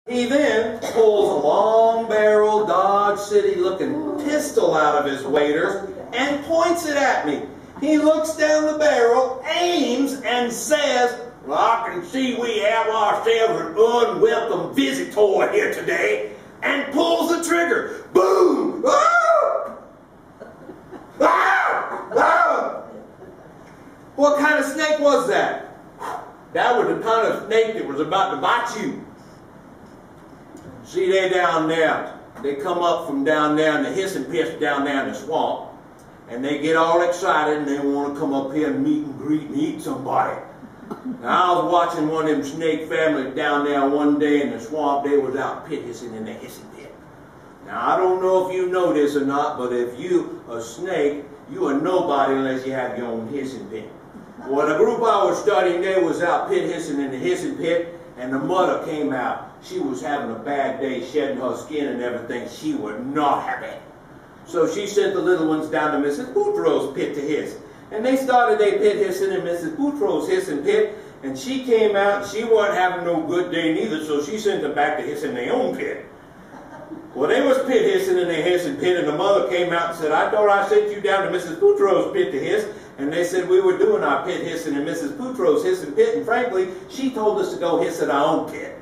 He then pulls a long-barreled Dodge City-looking pistol out of his waders and points it at me. He looks down the barrel, aims, and says, "Well, I can see we have ourselves an unwelcome visitor here today," and pulls the trigger. Boom! Ah! Ah! Ah! What kind of snake was that? That was the kind of snake that was about to bite you. See, they down there, they come up from down there in the hissing pits down there in the swamp, and they get all excited and they want to come up here and meet and greet and eat somebody. Now, I was watching one of them snake families down there one day in the swamp. They was out pit hissing in the hissing pit. Now, I don't know if you know this or not, but if you a snake, you are nobody unless you have your own hissing pit. Well, the group I was studying, they was out pit hissing in the hissing pit, and the mother came out. She was having a bad day, shedding her skin and everything. She was not happy. So she sent the little ones down to Mrs. Boutreaux's pit to hiss. And they started their pit hissing in Mrs. Boutreaux's hissing pit. And she came out, and she wasn't having no good day neither, so she sent them back to hissing their own pit. Well, they was pit hissing in their hissing pit, and the mother came out and said, "I thought I sent you down to Mrs. Boutreaux's pit to hiss." And they said, "We were doing our pit hissing in Mrs. Boutreaux's hissing pit, and frankly, she told us to go hiss in our own pit."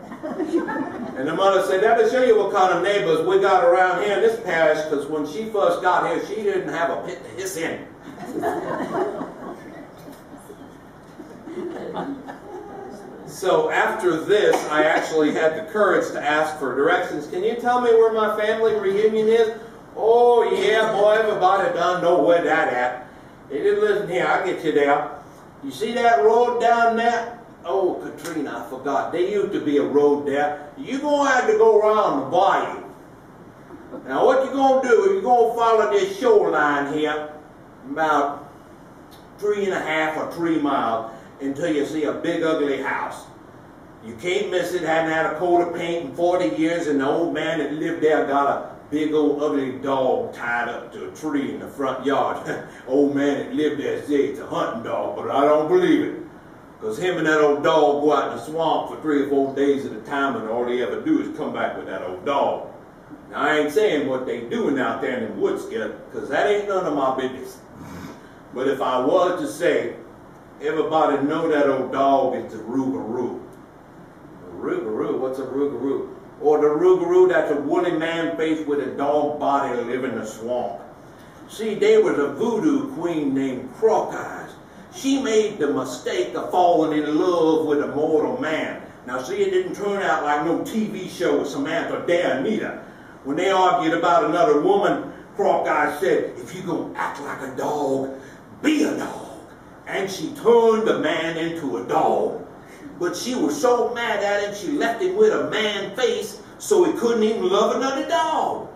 And the mother said, "That'll show you what kind of neighbors we got around here in this parish, because when she first got here, she didn't have a pit to hiss in." So after this, I actually had the courage to ask for directions. "Can you tell me where my family reunion is?" "Oh yeah, boy, everybody done know where that at." They didn't listen here, I'll get you there. "You see that road down there?" "Oh, Katrina, I forgot. There used to be a road there. You're going to have to go around the bayou. Now what you're going to do is you're going to follow this shoreline here about 3.5 or 3 miles until you see a big ugly house. You can't miss it. Hadn't had a coat of paint in 40 years, and the old man that lived there got a big old ugly dog tied up to a tree in the front yard." Old man that lived there said it's a hunting dog, but I don't believe it. Because him and that old dog go out in the swamp for 3 or 4 days at a time, and all they ever do is come back with that old dog. Now, I ain't saying what they doing out there in the woods, because that ain't none of my business. But if I was to say, everybody know that old dog is the rougarou. A rougarou? What's a rougarou? Or the rougarou, that's a woolly man face with a dog body live in the swamp. See, there was a voodoo queen named Croc-Eyes. She made the mistake of falling in love with a mortal man. Now see, it didn't turn out like no TV show with Samantha Dare neither. When they argued about another woman, Croc-Eyes said, "If you're going to act like a dog, be a dog." And she turned the man into a dog. But she was so mad at him, she left him with a man face, so he couldn't even love another dog.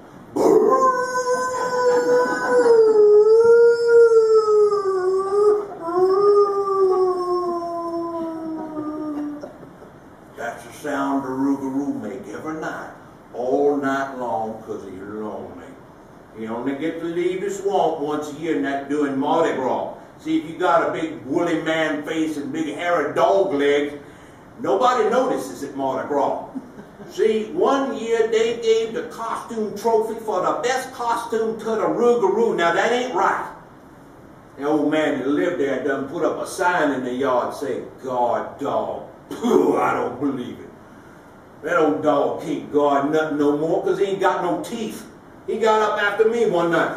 That's the sound the rougarou make every night, all night long, because he's lonely. He only gets to leave the swamp once a year, and that's doing Mardi Gras. See, if you got a big woolly man face and big hairy dog legs, nobody notices at Mardi Gras. See, one year they gave the costume trophy for the best costume to the rougarou. Now that ain't right. The old man that lived there done put up a sign in the yard saying, "Guard dog." Pooh, I don't believe it. That old dog can't guard nothing no more because he ain't got no teeth. He got up after me one night.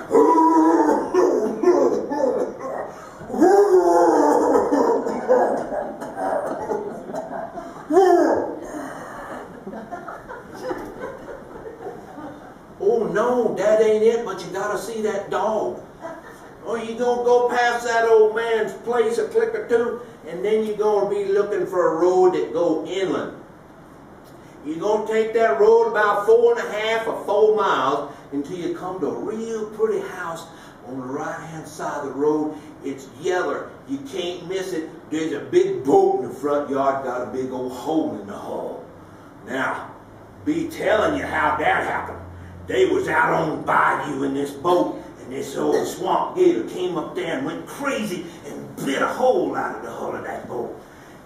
Oh no, that ain't it, but you gotta see that dog. Oh, you gonna go past that old man's place a click or two, and then you're gonna be looking for a road that go inland. You're gonna take that road about 4.5 or 4 miles until you come to a real pretty house on the right-hand side of the road. It's yellow. You can't miss it. There's a big boat in the front yard, got a big old hole in the hull. Now, be telling you how that happened. They was out on the bayou in this boat, and this old swamp gator came up there and went crazy and bit a hole out of the hull of that boat.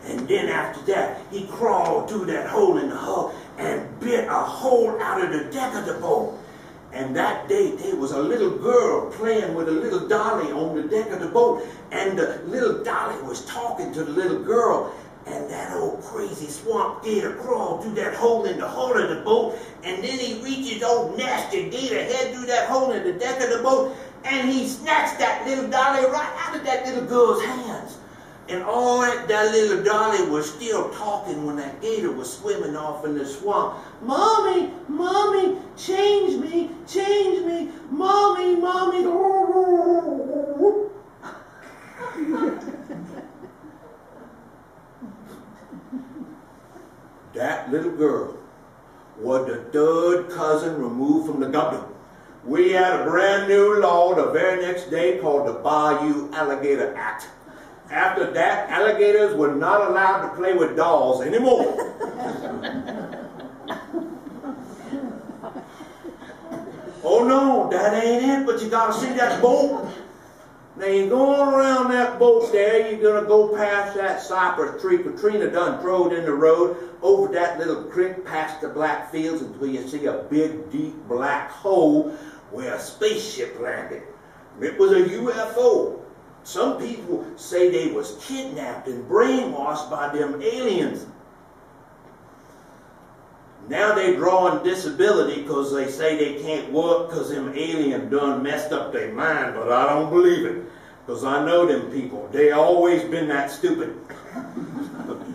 And then after that, he crawled through that hole in the hull and bit a hole out of the deck of the boat. And that day, there was a little girl playing with a little dolly on the deck of the boat, and the little dolly was talking to the little girl, and that old crazy swamp gator crawled through that hole in the hull of the boat, and then he reached his old nasty gator head through that hole in the deck of the boat, and he snatched that little dolly right out of that little girl's hands. And all that little dolly was still talking when that gator was swimming off in the swamp. Mommy, mommy, change me, mommy, mommy. That little girl was the third cousin removed from the government. We had a brand new law the very next day called the Bayou Alligator Act. After that, alligators were not allowed to play with dolls anymore. Oh no, that ain't it, but you gotta see that boat. Now you're going around that boat there, you're gonna go past that cypress tree Katrina done throwed in the road, over that little creek past the black fields until you see a big deep black hole where a spaceship landed. It was a UFO. Some people say they was kidnapped and brainwashed by them aliens. Now they drawing disability because they say they can't work because them aliens done messed up their mind, but I don't believe it. Because I know them people. They always been that stupid.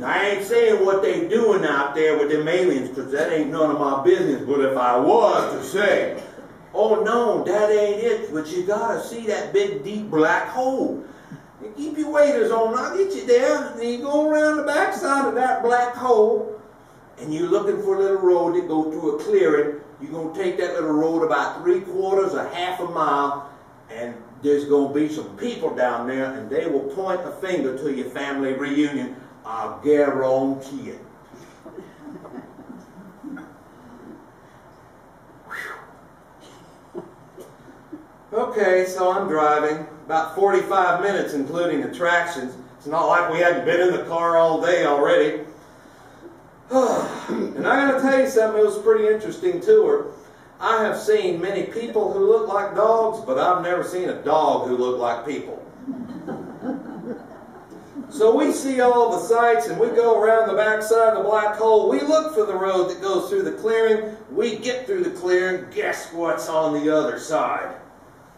I ain't saying what they doing out there with them aliens because that ain't none of my business, but if I was to say, oh no, that ain't it, but you gotta see that big deep black hole. You keep your waders on, I'll get you there. And you go around the backside of that black hole, and you're looking for a little road that goes through a clearing. You're going to take that little road about 3/4 or half a mile, and there's going to be some people down there, and they will point a finger to your family reunion. I'll guarantee it. Okay, so I'm driving about 45 minutes including attractions. It's not like we hadn't been in the car all day already. And I gotta tell you something, it was a pretty interesting tour. I have seen many people who look like dogs, but I've never seen a dog who looked like people. So we see all the sights and we go around the backside of the black hole. We look for the road that goes through the clearing. We get through the clearing. Guess what's on the other side?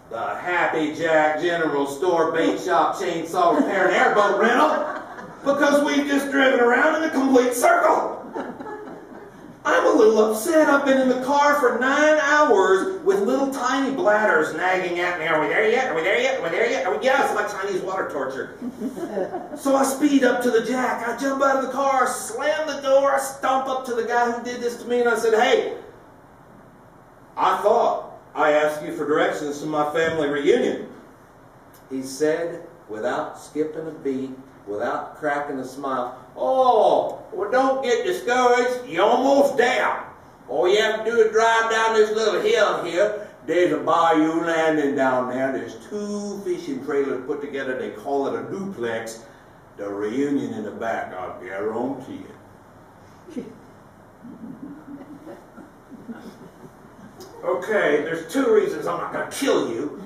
The Happy Jack General Store Bait Shop Chainsaw Repair and Airboat Rental, because we've just driven around in a complete circle. I'm a little upset. I've been in the car for 9 hours with little tiny bladders nagging at me. Are we there yet? Are we there yet? Are we there yet? Are we? Yeah, it's like Chinese water torture. So I speed up to the jack. I jump out of the car, slam the door, I stomp up to the guy who did this to me, and I said, hey, I thought I asked you for directions to my family reunion. He said, without skipping a beat, without cracking a smile, oh, well, don't get discouraged. You're almost there. All you have to do is drive down this little hill here. There's a bayou landing down there. There's 2 fishing trailers put together. They call it a duplex. The reunion in the back, I'll guarantee it. Okay, there's 2 reasons I'm not going to kill you.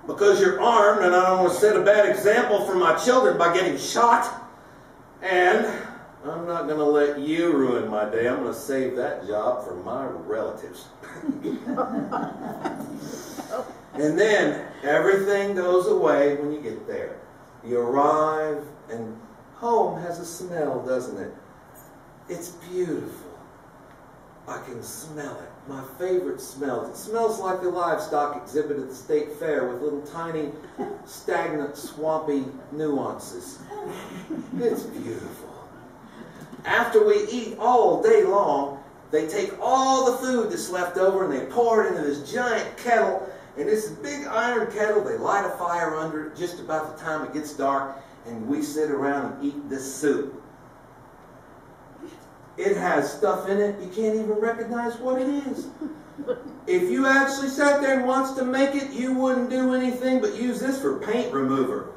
Because you're armed and I don't want to set a bad example for my children by getting shot. And I'm not going to let you ruin my day. I'm going to save that job for my relatives. And then everything goes away when you get there. You arrive and home has a smell, doesn't it? It's beautiful. I can smell it. My favorite smells. It smells like the livestock exhibit at the state fair with little tiny, stagnant, swampy nuances. It's beautiful. After we eat all day long, they take all the food that's left over and they pour it into this giant kettle. And this big iron kettle, they light a fire under it just about the time it gets dark, and we sit around and eat this soup. It has stuff in it, you can't even recognize what it is. If you actually sat there and watched them make it, you wouldn't do anything but use this for paint remover.